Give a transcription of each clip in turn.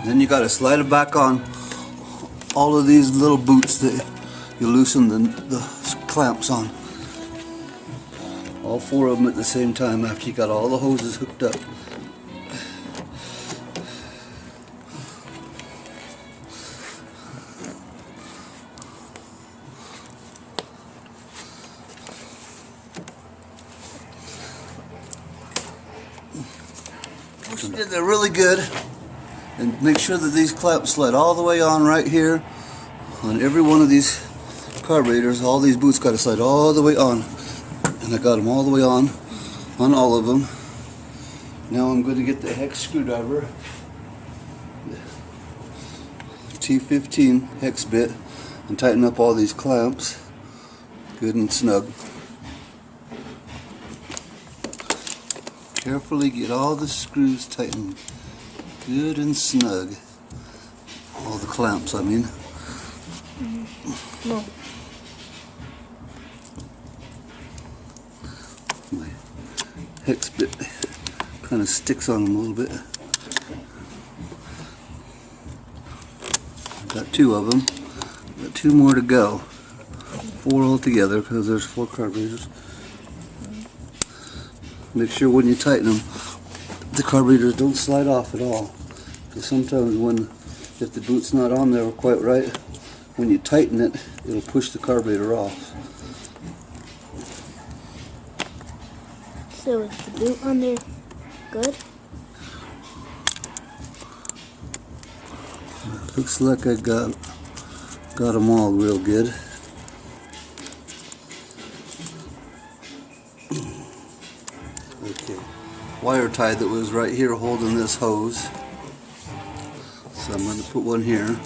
Then you got to slide it back on all of these little boots that you loosen the clamps on. All 4 of them at the same time after you got all the hoses hooked up. They're really good, and make sure that these clamps slide all the way on right here on every one of these carburetors. All these boots got to slide all the way on, and I got them all the way on all of them. Now I'm going to get the hex screwdriver, T15 hex bit, and tighten up all these clamps good and snug. Carefully get all the screws tightened good and snug. All the clamps, I mean. No. My hex bit kind of sticks on them a little bit. I've got 2 of them. Got 2 more to go. 4 altogether because there's 4 carburetors. Make sure when you tighten them, the carburetors don't slide off at all. Because sometimes if the boot's not on there quite right, when you tighten it, it'll push the carburetor off. So is the boot on there good? Looks like I got them all real good. Okay, wire tie that was right here holding this hose. So I'm going to put one here.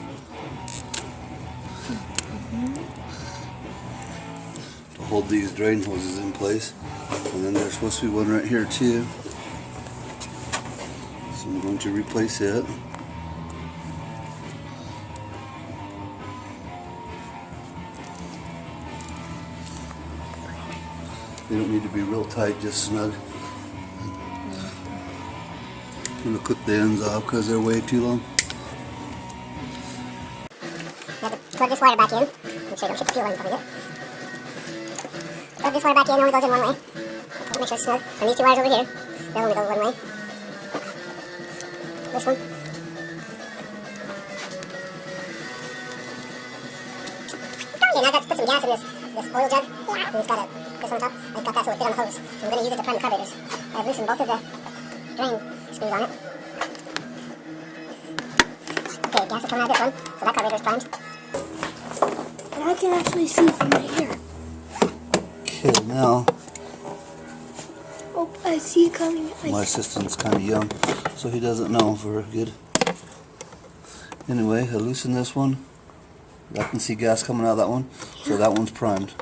To hold these drain hoses in place. And then there's supposed to be one right here too. So I'm going to replace it. They don't need to be real tight, just snug. I'm going to clip the ends off because they're way too long. You have to plug this wire back in. Make sure you don't hit the fuel line before you get it. Plug this wire back in, it only goes in one way. Make sure it's snug. And these 2 wires over here, they'll only go one way. This one. Okay, now let's put some gas in this oil jug. And it's got this on top. I've got that so it fit on the hose. So we're going to use it to prime the carburetors. I've loosened both of the drain screws on it. Okay, gas is coming out of this one, so that carburetor is primed. And I can actually see from right here. Okay, now Oh, I see it coming. my assistant's kind of young, so he doesn't know very good. Anyway, I loosen this one. I can see gas coming out of that one, so that one's primed.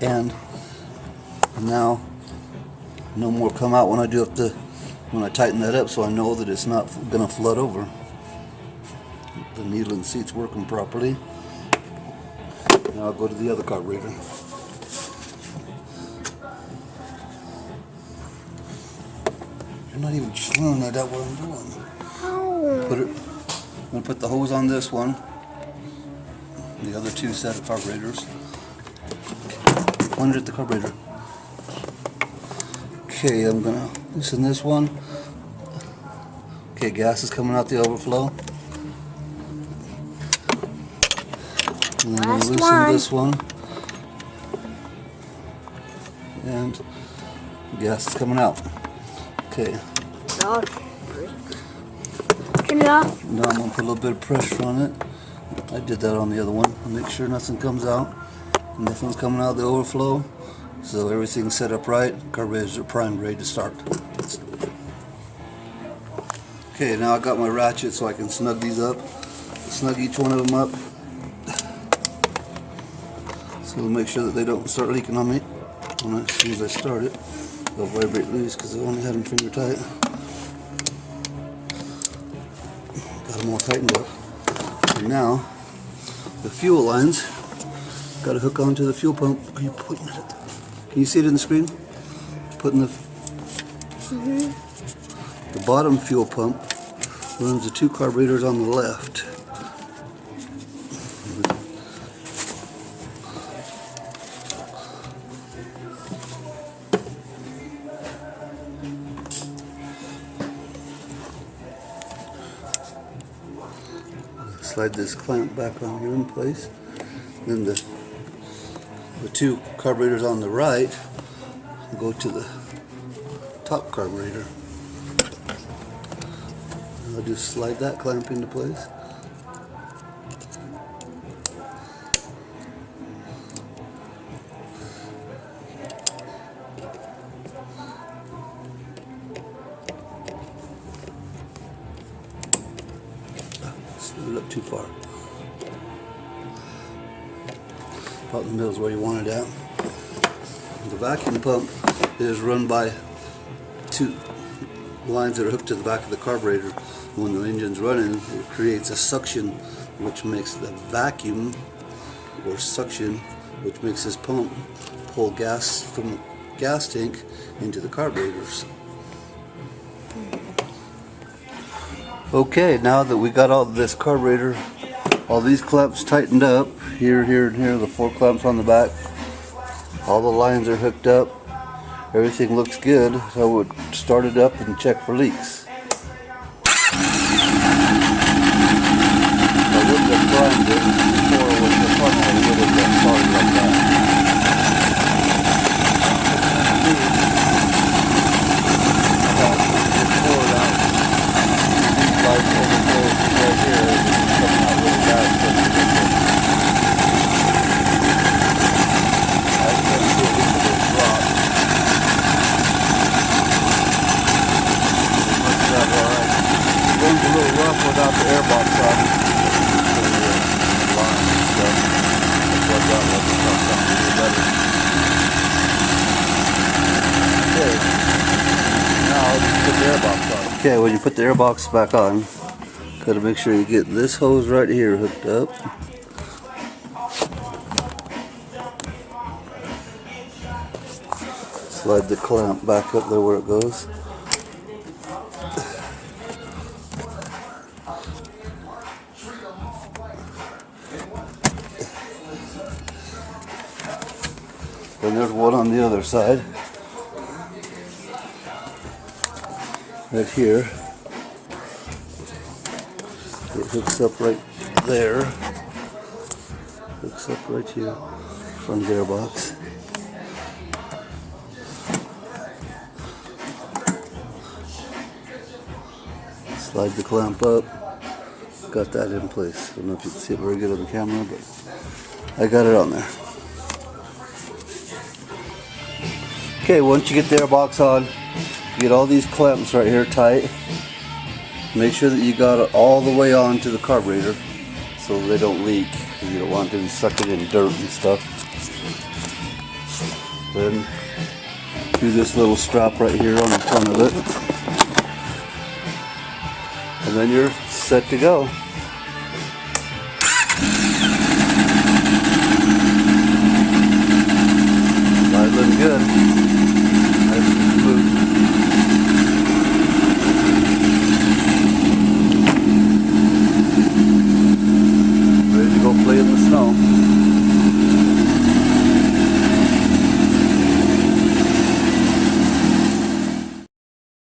And now, no more come out when I tighten that up, so I know that it's not going to flood over. The needle and seat's working properly. Now I'll go to the other carburetor. You're not even showing that what I'm doing. Oh. I'm going to put the hose on this one. The other 2 set of carburetors. Point it at the carburetor. Okay, I'm going to loosen this one. Okay, gas is coming out the overflow. And then I'm going to loosen this one. And gas is coming out. Okay. Oh. Turn it off. Now I'm going to put a little bit of pressure on it. I did that on the other one. Make sure nothing comes out. Nothing's coming out of the overflow. So everything's set up right. Carburetors are primed, ready to start. Okay, now I got my ratchet so I can snug these up. Snug each one of them up. So make sure that they don't start leaking on me. And as soon as I start it, they'll vibrate loose because I only had them finger tight. Got them all tightened up. And now, the fuel lines got to hook onto the fuel pump. Are you pointing at it? Can you see it in the screen? Putting the The bottom fuel pump runs the two carburetors on the left. Slide this clamp back on here in place. Then the two carburetors on the right go to the top carburetor. I'll just slide that clamp into place. Slid it up too far. About in the middle is where you want it at. The vacuum pump is run by two lines that are hooked to the back of the carburetor. When the engine's running, it creates a suction which makes the vacuum, or suction, which makes this pump pull gas from the gas tank into the carburetors. Okay, now that we got all this carburetor, all these clamps tightened up, here, here, and here, the 4 clamps on the back, all the lines are hooked up, everything looks good, so I would start it up and check for leaks. I wouldn't have primed it before it was the funnel, it would have got started like that. Runs a little rough without the air box on. Okay, now just put the air box on. Okay, when you put the air box back on, gotta make sure you get this hose right here hooked up. Slide the clamp back up there where it goes. And there's one on the other side. Right here. It hooks up right there. Hooks up right here. Front gearbox. Slide the clamp up. Got that in place. I don't know if you can see it very good on the camera, but I got it on there. Okay, once you get the airbox on, you get all these clamps right here tight. Make sure that you got it all the way on to the carburetor so they don't leak. You don't want to be sucking in dirt and stuff. Then do this little strap right here on the front of it. And then you're set to go.